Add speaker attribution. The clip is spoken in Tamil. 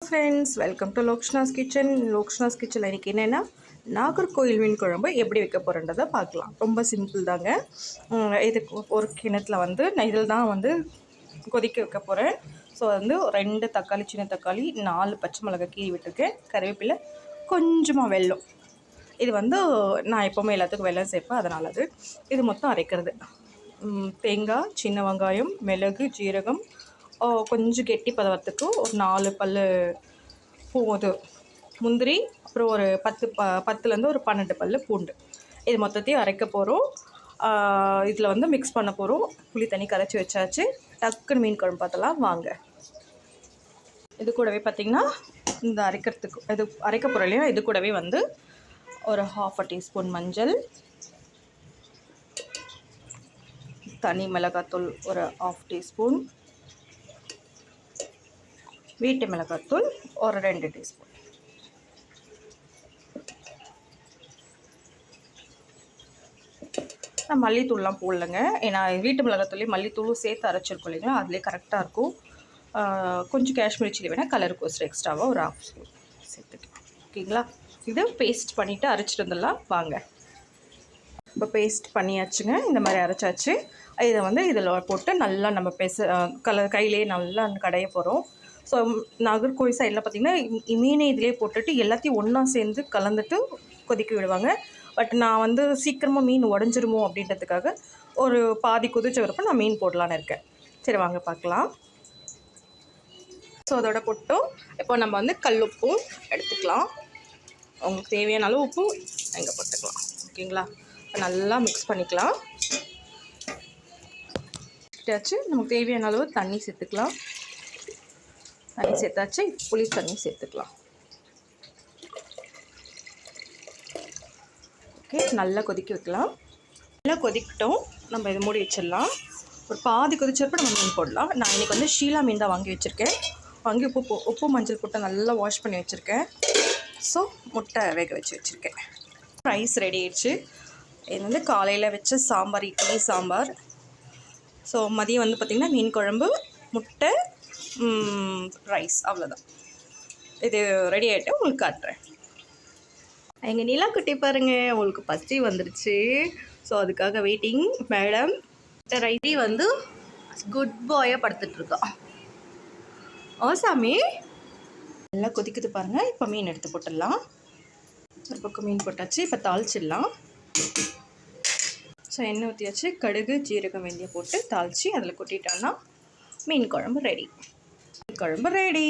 Speaker 1: Friends, welcome to Lokshna's kitchen. Lokshna's கிச்சனில் இன்றைக்கி என்னென்னா நாகர்கோயில் மீன் குழம்பு எப்படி வைக்க போகிறேன்றதை பார்க்கலாம். ரொம்ப சிம்பிள் தாங்க. இதுக்கு ஒரு கிணத்துல வந்து நான் இதில் தான் வந்து கொதிக்க வைக்க போகிறேன். ஸோ வந்து 2 தக்காளி, சின்ன தக்காளி, 4 பச்சை மிளகாய் கீறி விட்டுருக்கேன், கருவேப்பிலை, கொஞ்சமாக வெல்லம். இது வந்து நான் எப்போவுமே எல்லாத்துக்கும் வெல்லம் சேர்ப்பேன், அதனால் இது மொத்தம் அரைக்கிறது. தேங்காய், சின்ன வெங்காயம், மிளகு, ஜீரகம், கொஞ்சம் கெட்டி பதத்துக்கு ஒரு 4 பல் இது முந்திரி, அப்புறம் ஒரு 10லேருந்து ஒரு 12 பல் பூண்டு. இது மொத்தத்தையும் அரைக்க போகிறோம். இதில் வந்து மிக்ஸ் பண்ண போகிறோம். புளி தண்ணி கரைச்சி வச்சாச்சு. டக்குன்னு மீன் குழம்பு பார்த்தலாம் வாங்க. இது கூடவே பார்த்திங்கன்னா இந்த இது அரைக்க போகிறோம் இல்லையா, இது கூடவே வந்து ஒரு 1/2 டீஸ்பூன் மஞ்சள், தனி மிளகாத்தூள் ஒரு 1/2 டீஸ்பூன், வீட்டு மிளகாத்தூள் ஒரு 2 டீஸ்பூன், நான் மல்லித்தூள்லாம் போடலைங்க. ஏன்னா வீட்டு மிளகாத்தூள்லேயே மல்லித்தூளும் சேர்த்து அரைச்சிருக்கோம் இல்லைங்களா, அதுலேயே கரெக்டாக இருக்கும். கொஞ்சம் காஷ்மீரி சில்லி வேணால் கலருக்கு ஒரு எக்ஸ்ட்ராவாக ஒரு 1/2 ஸ்பூன் சேர்த்துக்கலாம். ஓகேங்களா, இது பேஸ்ட் பண்ணிவிட்டு அரைச்சிட்டு வந்துடலாம் வாங்க. இப்போ பேஸ்ட் பண்ணியாச்சுங்க, இந்த மாதிரி அரைச்சாச்சு. இதை வந்து இதில் போட்டு நல்லா நம்ம கையிலே நல்லா கடைய போகிறோம். ஸோ நாகர்கோவில் சைடில் பார்த்திங்கன்னா மீனை இதிலே போட்டுட்டு எல்லாத்தையும் ஒன்றா சேர்ந்து கலந்துட்டு கொதிக்க விடுவாங்க. பட் நான் வந்து சீக்கிரமாக மீன் உடஞ்சிருமோ அப்படின்றதுக்காக ஒரு பாதி கொதிச்ச வரப்போ நான் மீன் போடலான்னு இருக்கேன். சரி வாங்க பார்க்கலாம். ஸோ அதோட போட்டோம். இப்போ நம்ம வந்து கல்லுப்பும் எடுத்துக்கலாம். உங்களுக்கு தேவையான அளவு உப்பு எங்கே போட்டுக்கலாம். ஓகேங்களா, நல்லா மிக்ஸ் பண்ணிக்கலாம். நமக்கு தேவையான அளவு தண்ணி சேர்த்துக்கலாம். தண்ணி சேர்த்தாச்சு, புளி தண்ணி சேர்த்துக்கலாம். ஓகே, நல்லா கொதிக்க வைக்கலாம். நல்லா கொதிக்கட்டும், நம்ம இதை மூடி வச்சிடலாம். ஒரு பாதி கொதிச்சப்போ நம்ம மீன் போடலாம். நான் இன்றைக்கி வந்து ஷீலா மீன் தான் வாங்கி வச்சுருக்கேன். வாங்கி உப்பு மஞ்சள் போட்டு நல்லா வாஷ் பண்ணி வச்சுருக்கேன். ஸோ முட்டை வேக வச்சுருக்கேன். ரைஸ் ரெடி ஆயிடுச்சு. இது வந்து காலையில் வச்ச சாம்பார், இட்லி சாம்பார். ஸோ மதியம் வந்து பார்த்திங்கன்னா மீன் குழம்பு, முட்டை, ரைஸ், அவ்வளோதான். இது ரெடி ஆகிட்டு உங்களுக்கு காட்டுறேன். எங்கள் நிலா குட்டி பாருங்கள், உங்களுக்கு பசி வந்துருச்சு. ஸோ அதுக்காக வெயிட்டிங். மேடம் ரைட்டி வந்து குட் பாயாக படுத்துட்ருக்கா. ஓ சாமி, நல்லா கொதிக்குது பாருங்கள். இப்போ மீன் எடுத்து போட்டுடலாம். ஒரு பக்கம் மீன் போட்டாச்சு. இப்போ தாளிச்சிடலாம். ஸோ எண்ணெய் ஊற்றியாச்சு. கடுகு, ஜீரகம், வெந்தயம் போட்டு தாளித்து அதில் கொட்டிட்டோன்னா மீன் குழம்பு ரெடி. மீன் குழம்பு ரெடி.